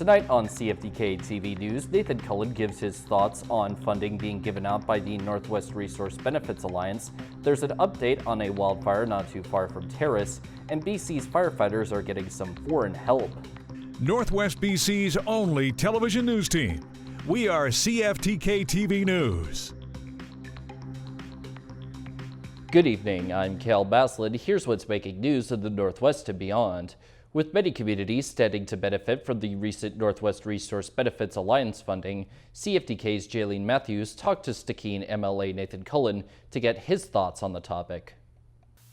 Tonight on CFTK-TV News, Nathan Cullen gives his thoughts on funding being given out by the Northwest Resource Benefits Alliance. There's an update on a wildfire not too far from Terrace, and BC's firefighters are getting some foreign help. Northwest BC's only television news team. We are CFTK-TV News. Good evening, I'm Cal Baslin. Here's what's making news in the Northwest and beyond. With many communities standing to benefit from the recent Northwest Resource Benefits Alliance funding, CFTK's Jaylene Matthews talked to Stikine MLA Nathan Cullen to get his thoughts on the topic.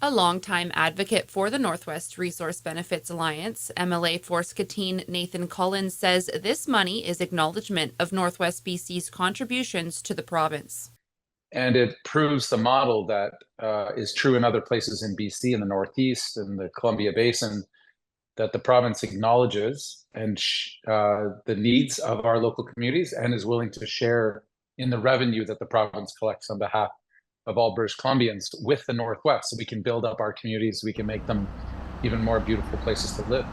A longtime advocate for the Northwest Resource Benefits Alliance, MLA for Stikine Nathan Cullen says this money is acknowledgement of Northwest BC's contributions to the province. And it proves the model that is true in other places in BC, in the Northeast, and the Columbia Basin, that the province acknowledges and the needs of our local communities and is willing to share in the revenue that the province collects on behalf of all British Columbians with the Northwest, so we can build up our communities, we can make them even more beautiful places to live.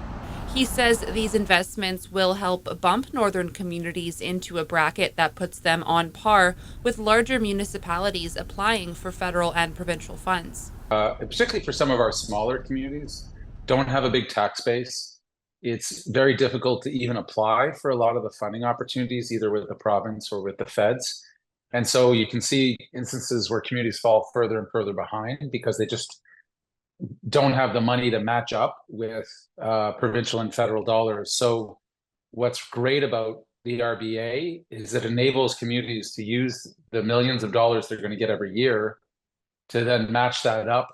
He says these investments will help bump northern communities into a bracket that puts them on par with larger municipalities applying for federal and provincial funds. Particularly for some of our smaller communities, don't have a big tax base. It's very difficult to even apply for a lot of the funding opportunities, either with the province or with the feds. And so you can see instances where communities fall further and further behind because they just don't have the money to match up with provincial and federal dollars. So what's great about the RBA is it enables communities to use the millions of dollars they're going to get every year to then match that up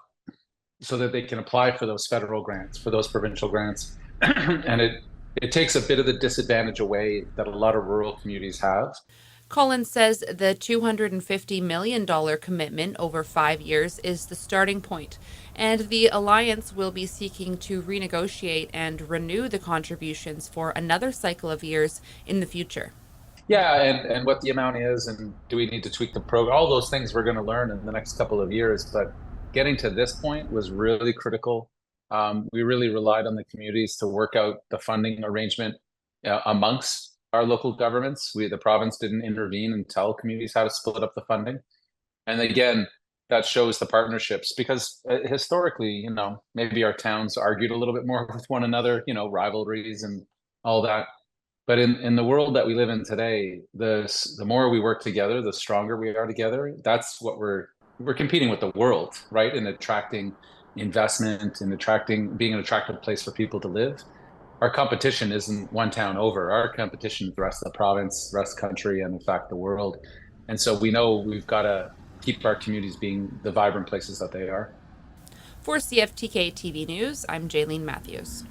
so that they can apply for those federal grants, for those provincial grants. And it takes a bit of the disadvantage away that a lot of rural communities have. Collins says the $250 million commitment over 5 years is the starting point, and the Alliance will be seeking to renegotiate and renew the contributions for another cycle of years in the future. Yeah, and what the amount is, and do we need to tweak the program? All those things we're going to learn in the next couple of years, but getting to this point was really critical. We really relied on the communities to work out the funding arrangement amongst our local governments. The province didn't intervene and tell communities how to split up the funding. And again, that shows the partnerships because historically, maybe our towns argued a little bit more with one another, rivalries and all that. But in the world that we live in today, the more we work together, the stronger we are together. That's what we're competing with the world, right? In attracting investment and being an attractive place for people to live. Our competition isn't one town over. Our competition is the rest of the province, the rest of the country, and in fact, the world. And so we know we've got to keep our communities being the vibrant places that they are. For CFTK-TV News, I'm Jaylene Matthews.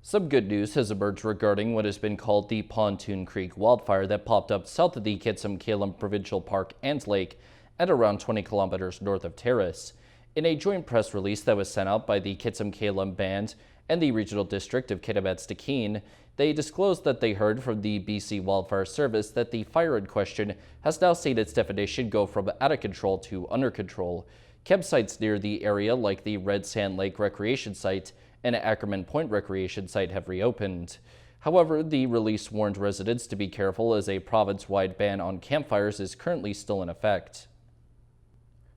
Some good news has emerged regarding what has been called the Pontoon Creek wildfire that popped up south of the Kitsim-Kalem Provincial Park and Lake at around 20 kilometers north of Terrace. In a joint press release that was sent out by the Kitsim-Kalem Band and the Regional District of Kitimat-Stikine, they disclosed that they heard from the BC Wildfire Service that the fire in question has now seen its definition go from out of control to under control. Campsites near the area, like the Red Sand Lake Recreation Site and Ackerman Point Recreation Site, have reopened. However, the release warned residents to be careful as a province-wide ban on campfires is currently still in effect.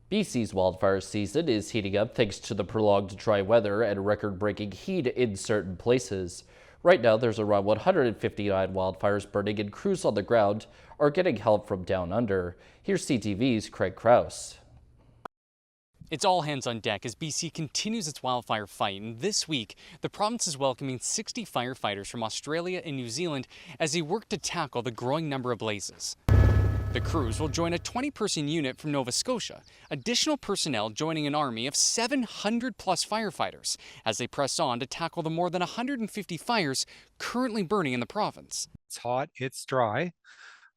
BC's wildfire season is heating up thanks to the prolonged dry weather and record-breaking heat in certain places. Right now, there's around 159 wildfires burning, and crews on the ground are getting help from down under. Here's CTV's Craig Krause. It's all hands on deck as BC continues its wildfire fight, and this week, the province is welcoming 60 firefighters from Australia and New Zealand as they work to tackle the growing number of blazes. The crews will join a 20-person unit from Nova Scotia, additional personnel joining an army of 700-plus firefighters as they press on to tackle the more than 150 fires currently burning in the province. It's hot, it's dry.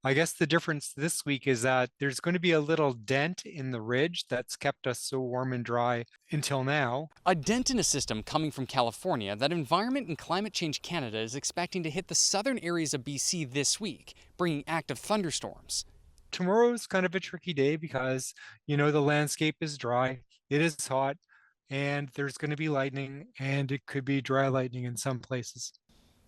I guess the difference this week is that there's going to be a little dent in the ridge that's kept us so warm and dry until now. A dent in a system coming from California that Environment and Climate Change Canada is expecting to hit the southern areas of BC this week, bringing active thunderstorms. Tomorrow's kind of a tricky day because, the landscape is dry, it is hot, and there's going to be lightning, and it could be dry lightning in some places.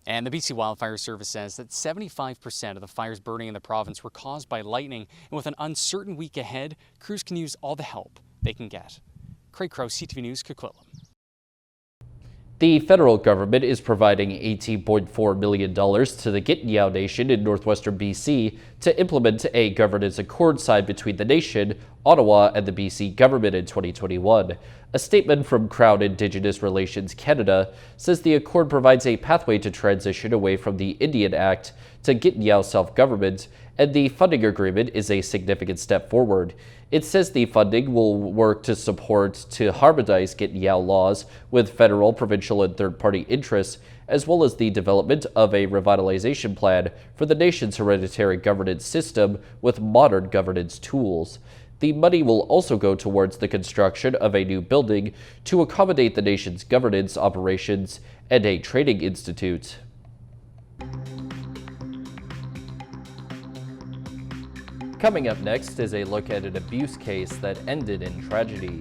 And the BC Wildfire Service says that 75% of the fires burning in the province were caused by lightning. And with an uncertain week ahead, crews can use all the help they can get. Craig Crow, CTV News, Coquitlam. The federal government is providing $18.4 million to the Gitnyaw Nation in northwestern BC to implement a governance accord signed between the nation, Ottawa, and the BC government in 2021. A statement from Crown Indigenous Relations Canada says the accord provides a pathway to transition away from the Indian Act to Gitnyaw self-government, and the funding agreement is a significant step forward. It says the funding will work to harmonize Gitnyaw laws with federal, provincial, and third-party interests, as well as the development of a revitalization plan for the nation's hereditary governance system with modern governance tools. The money will also go towards the construction of a new building to accommodate the nation's governance operations and a training institute. Coming up next is a look at an abuse case that ended in tragedy.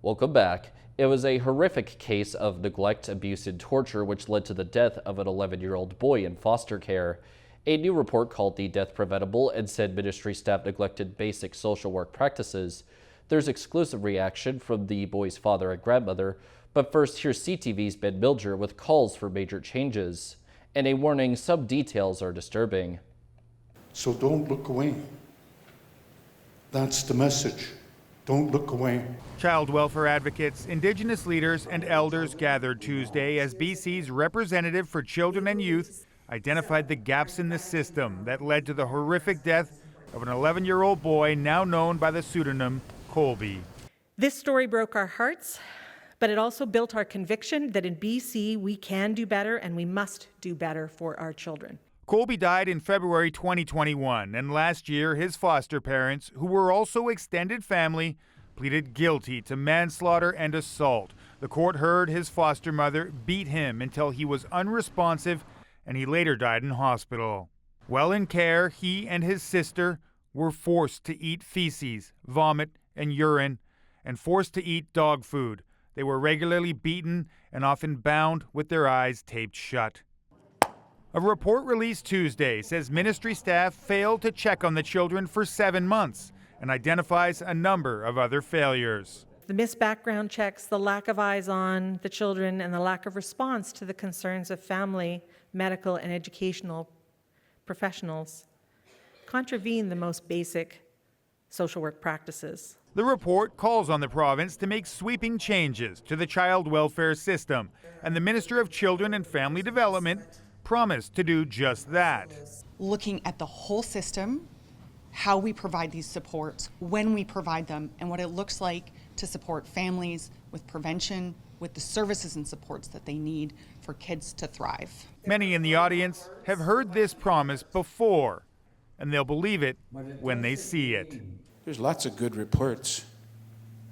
Welcome back. It was a horrific case of neglect, abuse, and torture which led to the death of an 11-year-old boy in foster care. A new report called the death preventable and said ministry staff neglected basic social work practices. There's exclusive reaction from the boy's father and grandmother, but first here's CTV's Ben Milger with calls for major changes. And a warning, some details are disturbing. So don't look away. That's the message. Don't look away. Child welfare advocates, Indigenous leaders, and elders gathered Tuesday as BC's representative for children and youth identified the gaps in the system that led to the horrific death of an 11-year-old boy now known by the pseudonym Colby. This story broke our hearts, but it also built our conviction that in BC we can do better and we must do better for our children. Colby died in February 2021, and last year his foster parents, who were also extended family, pleaded guilty to manslaughter and assault. The court heard his foster mother beat him until he was unresponsive, and he later died in hospital. While in care, he and his sister were forced to eat feces, vomit, and urine, and forced to eat dog food. They were regularly beaten and often bound with their eyes taped shut. A report released Tuesday says ministry staff failed to check on the children for 7 months and identifies a number of other failures. The missed background checks, the lack of eyes on the children, and the lack of response to the concerns of family, medical, and educational professionals contravene the most basic social work practices. The report calls on the province to make sweeping changes to the child welfare system, and the Minister of Children and Family Development promised to do just that. Looking at the whole system, how we provide these supports, when we provide them, and what it looks like to support families with prevention, with the services and supports that they need for kids to thrive. Many in the audience have heard this promise before, and they'll believe it when they see it. There's lots of good reports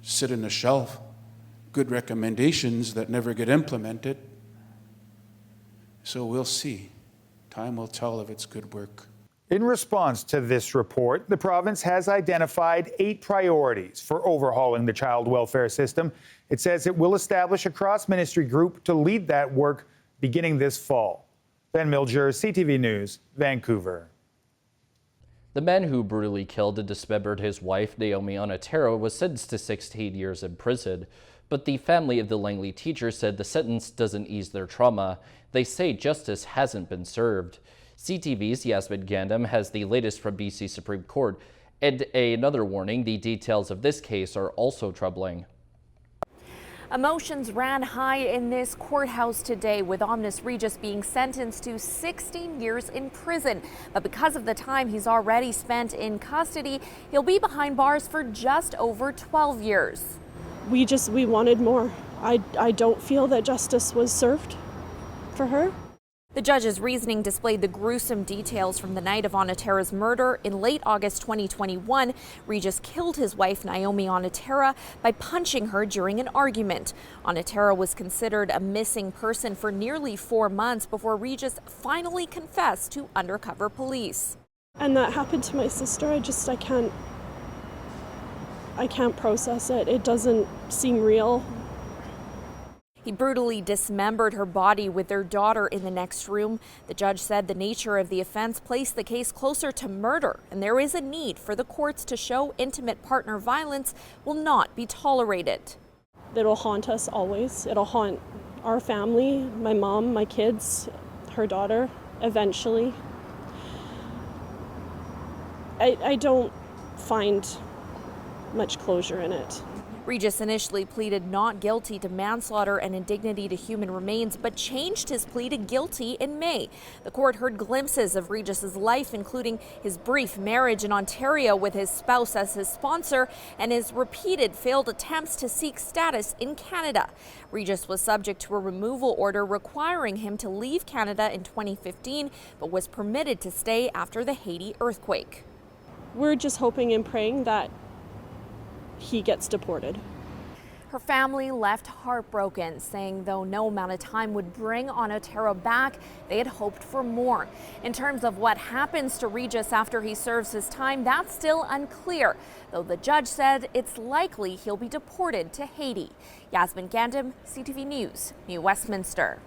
sit on the shelf, good recommendations that never get implemented. So we'll see. Time will tell if it's good work. In response to this report, the province has identified 8 priorities for overhauling the child welfare system. It says it will establish a cross-ministry group to lead that work beginning this fall. Ben Milger, CTV News, Vancouver. The man who brutally killed and dismembered his wife, Naomi Onatera, was sentenced to 16 years in prison. But the family of the Langley teacher said the sentence doesn't ease their trauma. They say justice hasn't been served. CTV's Yasmin Gandam has the latest from BC Supreme Court. And another warning, the details of this case are also troubling. Emotions ran high in this courthouse today, with Omnis Regis being sentenced to 16 years in prison. But because of the time he's already spent in custody, he'll be behind bars for just over 12 years. We wanted more. I don't feel that justice was served for her. The judge's reasoning displayed the gruesome details from the night of Onatera's murder. In late August 2021, Regis killed his wife, Naomi Onatera, by punching her during an argument. Onatera was considered a missing person for nearly 4 months before Regis finally confessed to undercover police. And that happened to my sister. I can't process it. It doesn't seem real. He brutally dismembered her body with their daughter in the next room. The judge said the nature of the offense placed the case closer to murder, and there is a need for the courts to show intimate partner violence will not be tolerated. It'll haunt us always. It'll haunt our family, my mom, my kids, her daughter, eventually. I don't find much closure in it. Regis initially pleaded not guilty to manslaughter and indignity to human remains, but changed his plea to guilty in May. The court heard glimpses of Regis's life, including his brief marriage in Ontario with his spouse as his sponsor and his repeated failed attempts to seek status in Canada. Regis was subject to a removal order requiring him to leave Canada in 2015, but was permitted to stay after the Haiti earthquake. We're just hoping and praying that he gets deported. Her family left heartbroken, saying though no amount of time would bring Onatera back, they had hoped for more. In terms of what happens to Regis after he serves his time, that's still unclear, though the judge said it's likely he'll be deported to Haiti. Yasmin Gandham, CTV News, New Westminster.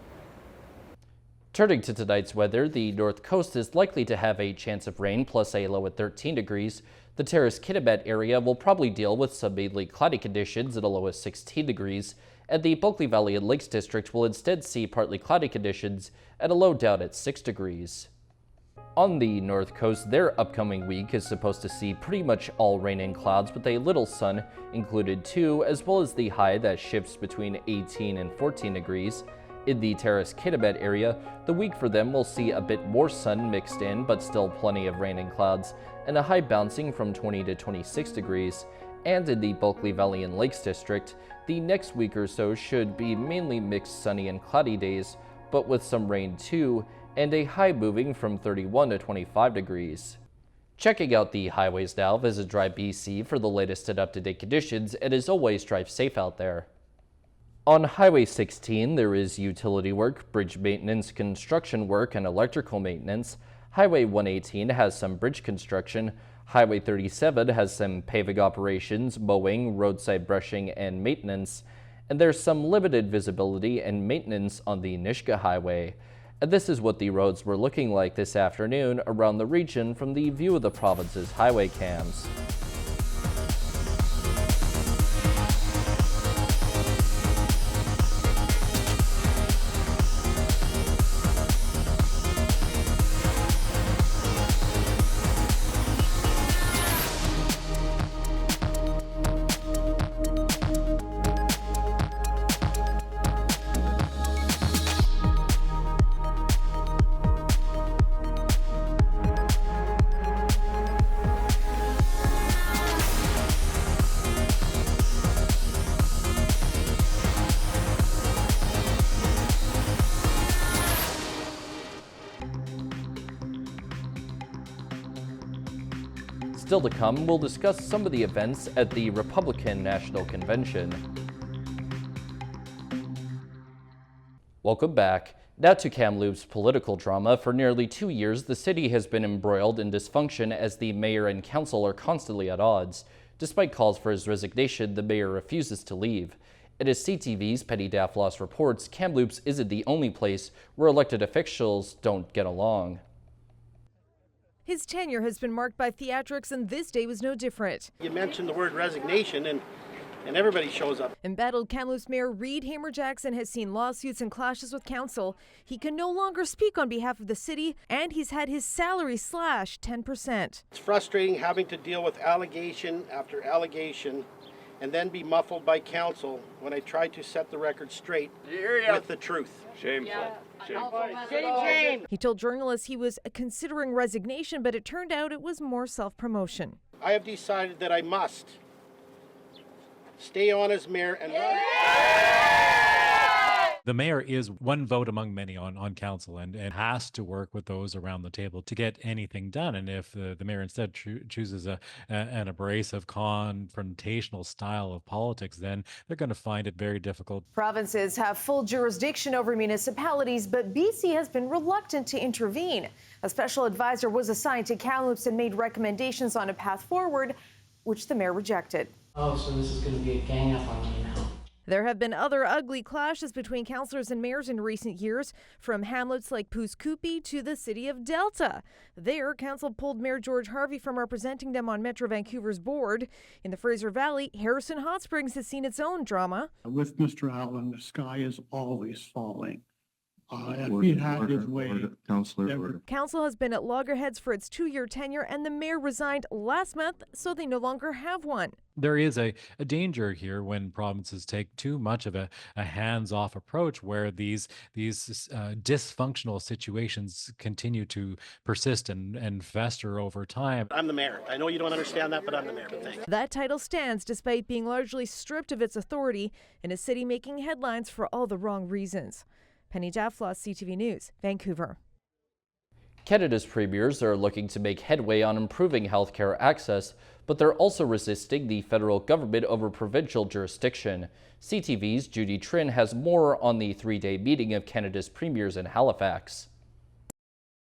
Turning to tonight's weather, the north coast is likely to have a chance of rain plus a low at 13 degrees. The Terrace-Kitimat area will probably deal with some mainly cloudy conditions at a low of 16 degrees, and the Bulkley Valley and Lakes District will instead see partly cloudy conditions at a low down at 6 degrees. On the north coast, their upcoming week is supposed to see pretty much all rain and clouds with a little sun included too, as well as the high that shifts between 18 and 14 degrees. In the Terrace-Kitimat area, the week for them will see a bit more sun mixed in, but still plenty of rain and clouds, and a high bouncing from 20 to 26 degrees. And in the Bulkley Valley and Lakes District, the next week or so should be mainly mixed sunny and cloudy days, but with some rain too, and a high moving from 31 to 25 degrees. Checking out the highways now, visit Drive BC for the latest and up-to-date conditions, and as always, drive safe out there. On Highway 16, there is utility work, bridge maintenance, construction work, and electrical maintenance. Highway 118 has some bridge construction. Highway 37 has some paving operations, mowing, roadside brushing, and maintenance. And there's some limited visibility and maintenance on the Nisga'a Highway. And this is what the roads were looking like this afternoon around the region from the View of the Province's highway cams. Still to come, we'll discuss some of the events at the Republican National Convention. Welcome back. Now to Kamloops' political drama. For nearly 2 years, the city has been embroiled in dysfunction as the mayor and council are constantly at odds. Despite calls for his resignation, the mayor refuses to leave. And as CTV's Penny Daflos reports, Kamloops isn't the only place where elected officials don't get along. His tenure has been marked by theatrics, and this day was no different. You mentioned the word resignation, and everybody shows up. Embattled Kamloops Mayor Reed Hamer-Jackson has seen lawsuits and clashes with council. He can no longer speak on behalf of the city, and he's had his salary slashed 10%. It's frustrating having to deal with allegation after allegation and then be muffled by council when I try to set the record straight with the truth. Shameful. Yeah. Shame. He told journalists he was considering resignation, but it turned out it was more self-promotion. I have decided that I must stay on as mayor and run. The mayor is one vote among many on council and has to work with those around the table to get anything done. And if the mayor instead chooses an abrasive, confrontational style of politics, then they're going to find it very difficult. Provinces have full jurisdiction over municipalities, but BC has been reluctant to intervene. A special advisor was assigned to Kamloops and made recommendations on a path forward, which the mayor rejected. Oh, so this is going to be a gang up on me now. There have been other ugly clashes between councillors and mayors in recent years, from hamlets like Pouce-Coupe to the city of Delta. There, council pulled Mayor George Harvey from representing them on Metro Vancouver's board. In the Fraser Valley, Harrison Hot Springs has seen its own drama. With Mr. Allen, the sky is always falling. If he had his way, Council has been at loggerheads for its 2-year tenure, and the mayor resigned last month, so they no longer have one. There is a danger here when provinces take too much of a hands-off approach, where these dysfunctional situations continue to persist and fester over time. I'm the mayor. I know you don't understand that, but I'm the mayor. But thanks. That title stands despite being largely stripped of its authority in a city making headlines for all the wrong reasons. Penny Jafflos, CTV News, Vancouver. Canada's premiers are looking to make headway on improving healthcare access, but they're also resisting the federal government over provincial jurisdiction. CTV's Judy Trin has more on the 3-day meeting of Canada's premiers in Halifax.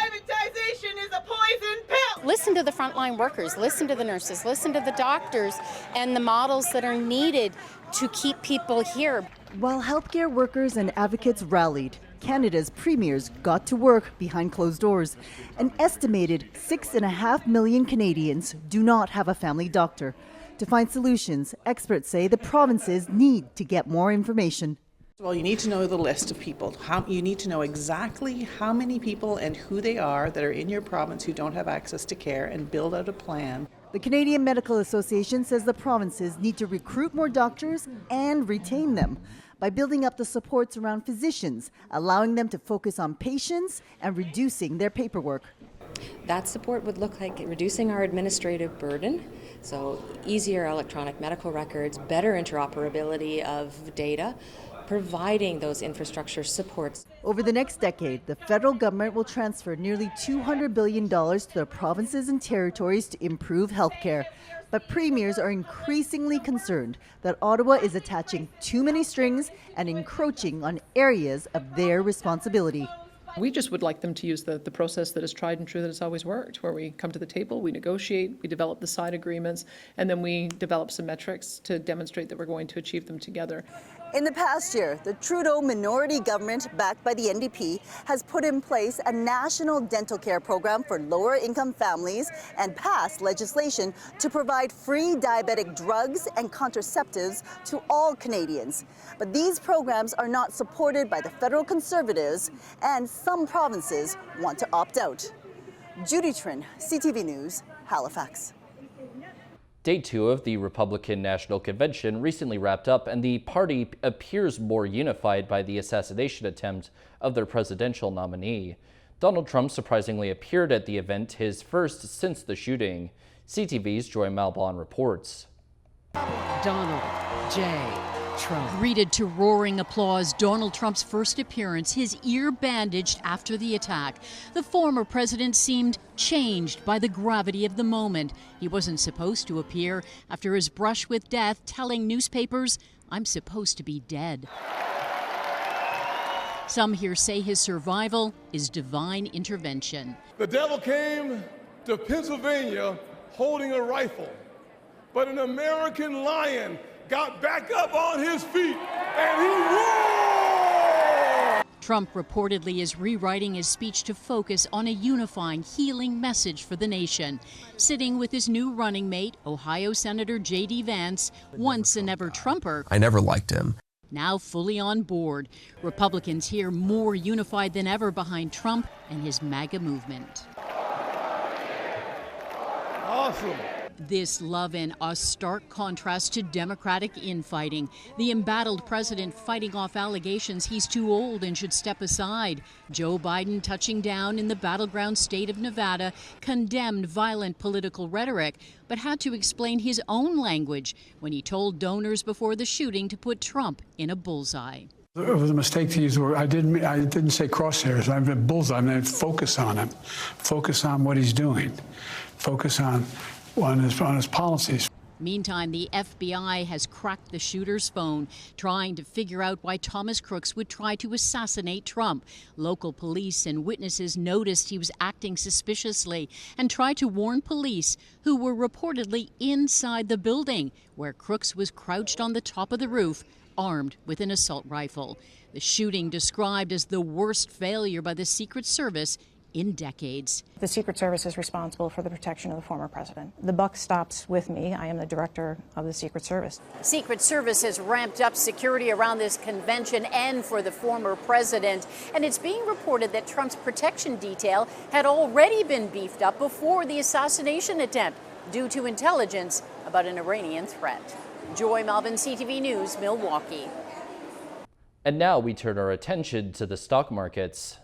Privatization is a poison pill. Listen to the frontline workers, listen to the nurses, listen to the doctors and the models that are needed to keep people here. While healthcare workers and advocates rallied, Canada's premiers got to work behind closed doors. An estimated 6.5 million Canadians do not have a family doctor. To find solutions, experts say the provinces need to get more information. Well, you need to know the list of people. You need to know exactly how many people and who they are that are in your province who don't have access to care, and build out a plan. The Canadian Medical Association says the provinces need to recruit more doctors and retain them by building up the supports around physicians, allowing them to focus on patients and reducing their paperwork. That support would look like reducing our administrative burden, so easier electronic medical records, better interoperability of data, providing those infrastructure supports. Over the next decade, the federal government will transfer nearly $200 billion to the provinces and territories to improve healthcare. But premiers are increasingly concerned that Ottawa is attaching too many strings and encroaching on areas of their responsibility. We just would like them to use the process that is tried and true, that has always worked, where we come to the table, we negotiate, we develop the side agreements, and then we develop some metrics to demonstrate that we're going to achieve them together. In the past year, the Trudeau minority government, backed by the NDP, has put in place a national dental care program for lower-income families and passed legislation to provide free diabetic drugs and contraceptives to all Canadians. But these programs are not supported by the federal Conservatives, and some provinces want to opt out. Judy Trin, CTV News, Halifax. Day 2 of the Republican National Convention recently wrapped up, and the party appears more unified by the assassination attempt of their presidential nominee. Donald Trump surprisingly appeared at the event, his first since the shooting. CTV's Joy Malbon reports. Donald J. Trump. Greeted to roaring applause, Donald Trump's first appearance, his ear bandaged after the attack. The former president seemed changed by the gravity of the moment. He wasn't supposed to appear after his brush with death, telling newspapers, "I'm supposed to be dead." Some here say his survival is divine intervention. The devil came to Pennsylvania holding a rifle, but an American lion got back up on his feet and he roared! Trump reportedly is rewriting his speech to focus on a unifying, healing message for the nation. Sitting with his new running mate, Ohio Senator J.D. Vance, once an ever-Trumper. I never liked him. Now fully on board. Republicans here more unified than ever behind Trump and his MAGA movement. Awesome. This love in a stark contrast to Democratic infighting. The embattled president fighting off allegations he's too old and should step aside. Joe Biden, touching down in the battleground state of Nevada, condemned violent political rhetoric, but had to explain his own language when he told donors before the shooting to put Trump in a bullseye. It was a mistake to use the word. I didn't say crosshairs. I meant bullseye. I meant focus on him. Focus on what he's doing. Focus on his policies. Meantime, the FBI has cracked the shooter's phone, trying to figure out why Thomas Crooks would try to assassinate Trump. Local police and witnesses noticed he was acting suspiciously and tried to warn police, who were reportedly inside the building, where Crooks was crouched on the top of the roof, armed with an assault rifle. The shooting described as the worst failure by the Secret Service in decades. The Secret Service is responsible for the protection of the former president. The buck stops with me. I am the director of the Secret Service. Secret Service has ramped up security around this convention and for the former president. And it's being reported that Trump's protection detail had already been beefed up before the assassination attempt due to intelligence about an Iranian threat. Joy Malvin, CTV News, Milwaukee. And now we turn our attention to the stock markets.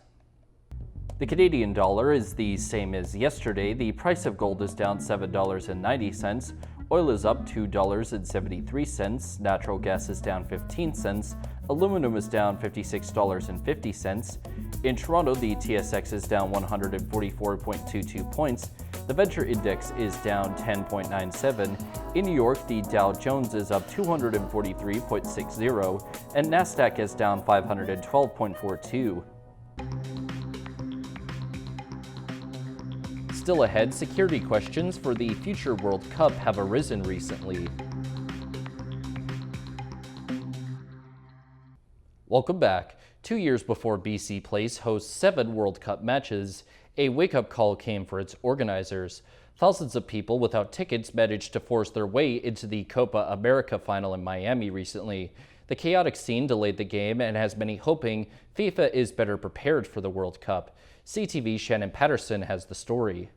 The Canadian dollar is the same as yesterday. The price of gold is down $7.90. Oil is up $2.73. Natural gas is down 15 cents. Aluminum is down $56.50. In Toronto, the TSX is down 144.22 points. The Venture Index is down 10.97. In New York, the Dow Jones is up 243.60, and Nasdaq is down 512.42. Still ahead, security questions for the future World Cup have arisen recently. Welcome back. 2 years before BC Place hosts 7 World Cup matches, a wake-up call came for its organizers. Thousands of people without tickets managed to force their way into the Copa America final in Miami recently. The chaotic scene delayed the game and has many hoping FIFA is better prepared for the World Cup. CTV's Shannon Patterson has the story.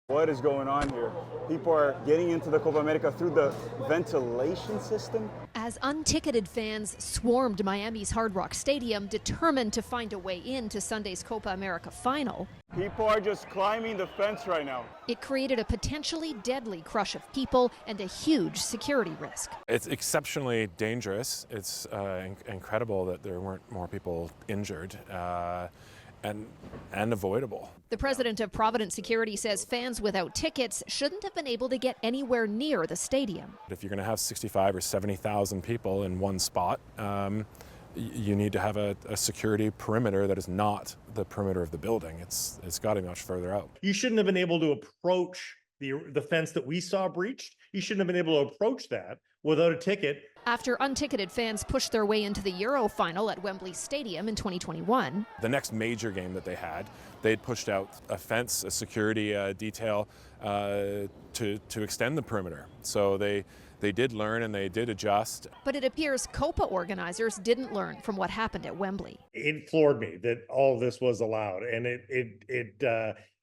What is going on here? People are getting into the Copa America through the ventilation system. As unticketed fans swarmed Miami's Hard Rock Stadium, determined to find a way into Sunday's Copa America final, People are just climbing the fence right now. it created a potentially deadly crush of people and a huge security risk. It's exceptionally dangerous. It's incredible that there weren't more people injured. And avoidable. The president of Providence Security says fans without tickets shouldn't have been able to get anywhere near the stadium. If you're going to have 65 or 70,000 people in one spot, you need to have a security perimeter that is not the perimeter of the building. It's got to be much further out. You shouldn't have been able to approach the fence that we saw breached. You shouldn't have been able to approach that without a ticket. After unticketed fans pushed their way into the Euro final at Wembley Stadium in 2021. The next major game that they'd pushed out a fence, a security detail to extend the perimeter. So they did learn and they did adjust. But it appears Copa organizers didn't learn from what happened at Wembley. It floored me that all this was allowed, and it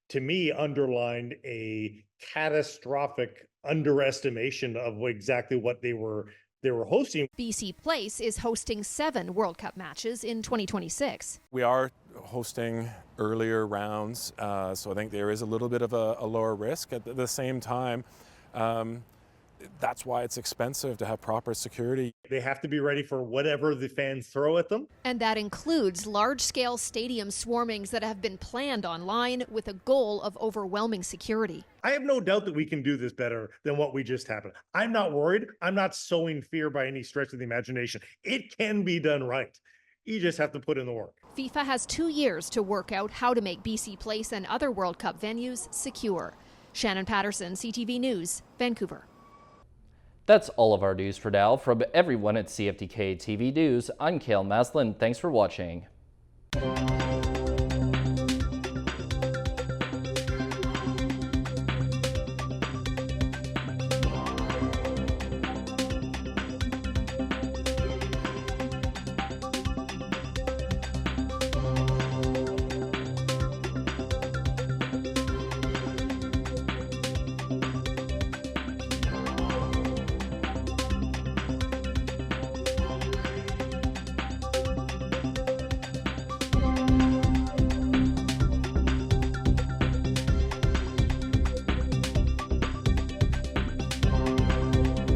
to me underlined a catastrophic underestimation of exactly what they were hosting. BC Place is hosting 7 World Cup matches in 2026. We are hosting earlier rounds, so I think there is a little bit of a lower risk. At the same time, that's why it's expensive to have proper security. They have to be ready for whatever the fans throw at them. And that includes large-scale stadium swarmings that have been planned online with a goal of overwhelming security. I have no doubt that we can do this better than what we just happened. I'm not worried. I'm not sowing fear by any stretch of the imagination. It can be done right. You just have to put in the work. FIFA has 2 years to work out how to make BC Place and other World Cup venues secure. Shannon Patterson, CTV News, Vancouver. That's all of our news for now. From everyone at CFTK-TV News, I'm Cale Maslin. Thanks for watching.